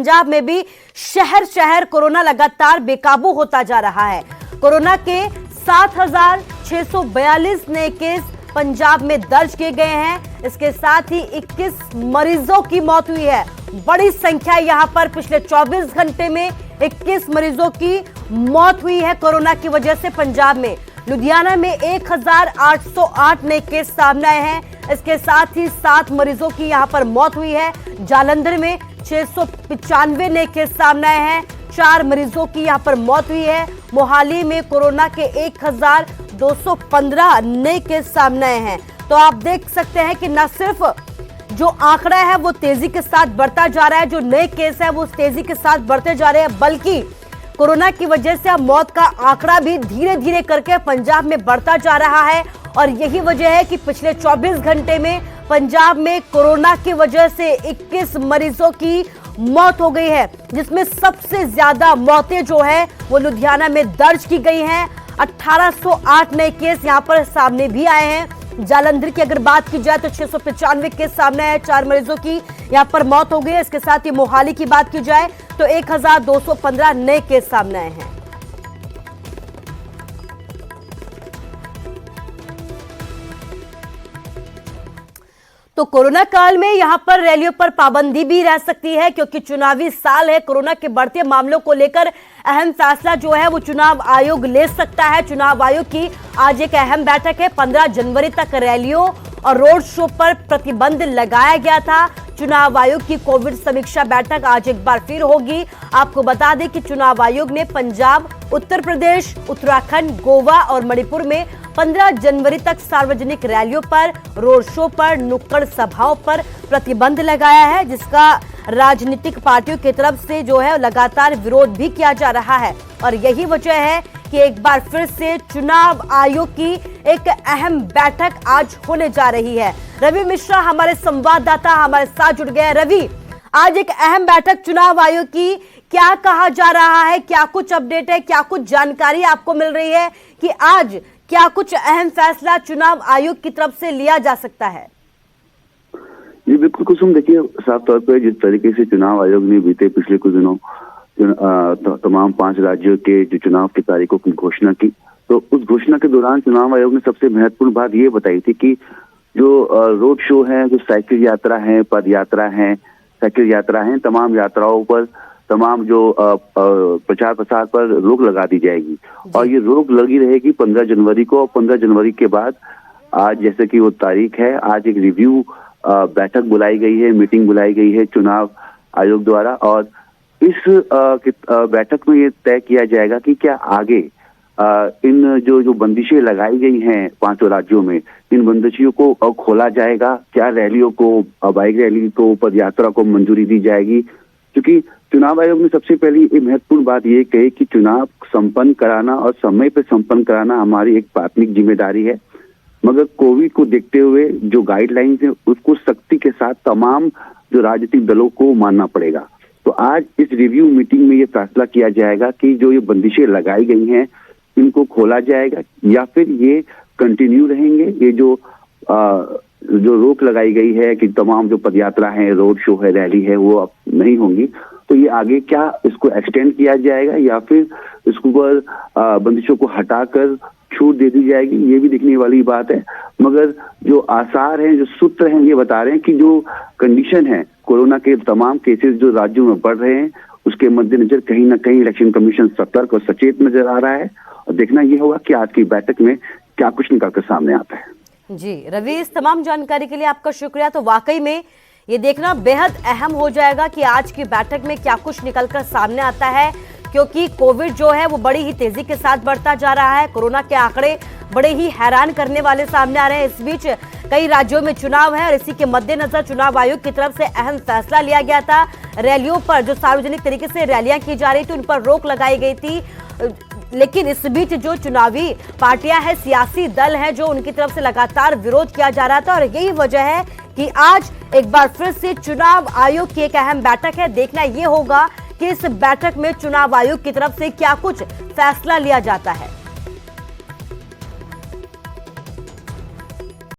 पंजाब में भी शहर शहर कोरोना लगातार बेकाबू होता जा रहा है। कोरोना के 7,642 नए केस पंजाब में दर्ज किए गए हैं। इसके साथ ही 21 मरीजों की मौत हुई है। बड़ी संख्या यहां पर पिछले 24 घंटे में 21 मरीजों की मौत हुई है कोरोना की वजह से पंजाब में। लुधियाना में 1,808 नए केस सामने आए हैं। इसके साथ ही 7 मरीजों की यहां पर मौत हुई है। जालंधर में 695 नए केस सामने आए हैं। 4 मरीजों की यहां पर मौत हुई है। मोहाली में कोरोना के 1,215 नए केस सामने आए हैं। तो आप देख सकते हैं कि न सिर्फ जो आंकड़ा है वो तेजी के साथ बढ़ता जा रहा है, जो नए केस है वो तेजी के साथ बढ़ते जा रहे हैं, बल्कि कोरोना की वजह से अब मौत का आंकड़ा भी धीरे धीरे करके पंजाब में बढ़ता जा रहा है। और यही वजह है कि पिछले 24 घंटे में पंजाब में कोरोना की वजह से 21 मरीजों की मौत हो गई है, जिसमें सबसे ज्यादा मौतें जो है वो लुधियाना में दर्ज की गई हैं। 1808 नए केस यहां पर सामने भी आए हैं। जालंधर की अगर बात की जाए तो 695 केस सामने आए, 4 मरीजों की यहां पर मौत हो गई है। इसके साथ ही मोहाली की बात की जाए तो 1,215 नए केस सामने आए हैं। तो कोरोना काल में यहां पर रैलियों पर पाबंदी भी रह सकती है, क्योंकि चुनावी साल है। कोरोना के बढ़ते मामलों को लेकर अहम फैसला जो है वो चुनाव आयोग ले सकता है। चुनाव आयोग की आज एक अहम बैठक है। 15 जनवरी तक रैलियों और रोड शो पर प्रतिबंध लगाया गया था। चुनाव आयोग की कोविड समीक्षा बैठक आज एक बार फिर होगी। आपको बता दें कि चुनाव आयोग ने पंजाब, उत्तर प्रदेश, उत्तराखंड, गोवा और मणिपुर में 15 जनवरी तक सार्वजनिक रैलियों पर, रोड शो पर, नुक्कड़ सभाओं पर प्रतिबंध लगाया है, जिसका राजनीतिक पार्टियों की तरफ से जो है लगातार विरोध भी किया जा रहा है। और यही वजह है कि एक बार फिर से चुनाव आयोग की एक अहम बैठक आज होने जा रही है। रवि मिश्रा हमारे संवाददाता हमारे साथ जुड़ गए हैं। रवि, आज एक अहम बैठक चुनाव आयोग की, क्या कहा जा रहा है, क्या कुछ अपडेट है, क्या कुछ जानकारी आपको मिल रही है कि आज क्या कुछ अहम फैसला चुनाव आयोग की तरफ से लिया जा सकता है? जी बिल्कुल कुसुम, देखिए साफ तौर पर जिस तरीके से चुनाव आयोग ने बीते पिछले कुछ दिनों तमाम 5 राज्यों के जो चुनाव की तारीखों की घोषणा की, तो उस घोषणा के दौरान चुनाव आयोग ने सबसे महत्वपूर्ण बात ये बताई थी कि जो रोड शो है, जो साइकिल यात्रा है, पद यात्रा है, साइकिल यात्रा है, तमाम यात्राओं पर, तमाम जो प्रचार प्रसार पर रोक लगा दी जाएगी। और ये रोक लगी रहेगी 15 जनवरी को। और 15 जनवरी के बाद आज जैसे कि वो तारीख है, आज एक रिव्यू बैठक बुलाई गई है, मीटिंग बुलाई गई है चुनाव आयोग द्वारा। और इस बैठक में ये तय किया जाएगा कि क्या आगे इन जो बंदिशें लगाई गई हैं 5 राज्यों में, इन बंदिशों को खोला जाएगा, क्या रैलियों को, बाइक रैली को, पद यात्रा को मंजूरी दी जाएगी। क्योंकि चुनाव आयोग ने सबसे पहली एक महत्वपूर्ण बात ये कही कि चुनाव संपन्न कराना और समय पर संपन्न कराना हमारी एक प्राथमिक जिम्मेदारी है, मगर कोविड को देखते हुए जो गाइडलाइंस है उसको सख्ती के साथ तमाम जो राजनीतिक दलों को मानना पड़ेगा। तो आज इस रिव्यू मीटिंग में ये फैसला किया जाएगा कि जो ये बंदिशें लगाई गई हैं इनको खोला जाएगा या फिर ये कंटिन्यू रहेंगे। ये जो रोक लगाई गई है कि तमाम जो पदयात्रा है, रोड शो है, रैली है, वो अब नहीं होंगी, तो ये आगे क्या इसको एक्सटेंड किया जाएगा या फिर इसको पर बंदिशों को हटाकर छूट दे दी जाएगी, ये भी देखने वाली बात है। मगर जो आसार हैं, जो सूत्र हैं, ये बता रहे हैं कि जो कंडीशन है, कोरोना के तमाम केसेस जो राज्यों में बढ़ रहे हैं, उसके मद्देनजर कहीं ना कहीं इलेक्शन कमीशन सतर्क और सचेत नजर आ रहा है। और देखना ये होगा कि आज की बैठक में क्या कुछ निकलकर सामने आता है। जी रवि, इस तमाम जानकारी के लिए आपका शुक्रिया। तो वाकई में ये देखना बेहद अहम हो जाएगा कि आज की बैठक में क्या कुछ निकलकर सामने आता है, क्योंकि कोविड जो है वो बड़ी ही तेजी के साथ बढ़ता जा रहा है। कोरोना के आंकड़े बड़े ही हैरान करने वाले सामने आ रहे हैं। इस बीच कई राज्यों में चुनाव है और इसी के मद्देनजर चुनाव आयोग की तरफ से अहम फैसला लिया गया था। रैलियों पर, जो सार्वजनिक तरीके से रैलियां की जा रही थी, उन पर रोक लगाई गई थी। लेकिन इस बीच जो चुनावी पार्टियां हैं, सियासी दल हैं, जो उनकी तरफ से लगातार विरोध किया जा रहा था। और यही वजह है कि आज एक बार फिर से चुनाव आयोग की एक अहम बैठक है। देखना यह होगा कि इस बैठक में चुनाव आयोग की तरफ से क्या कुछ फैसला लिया जाता है।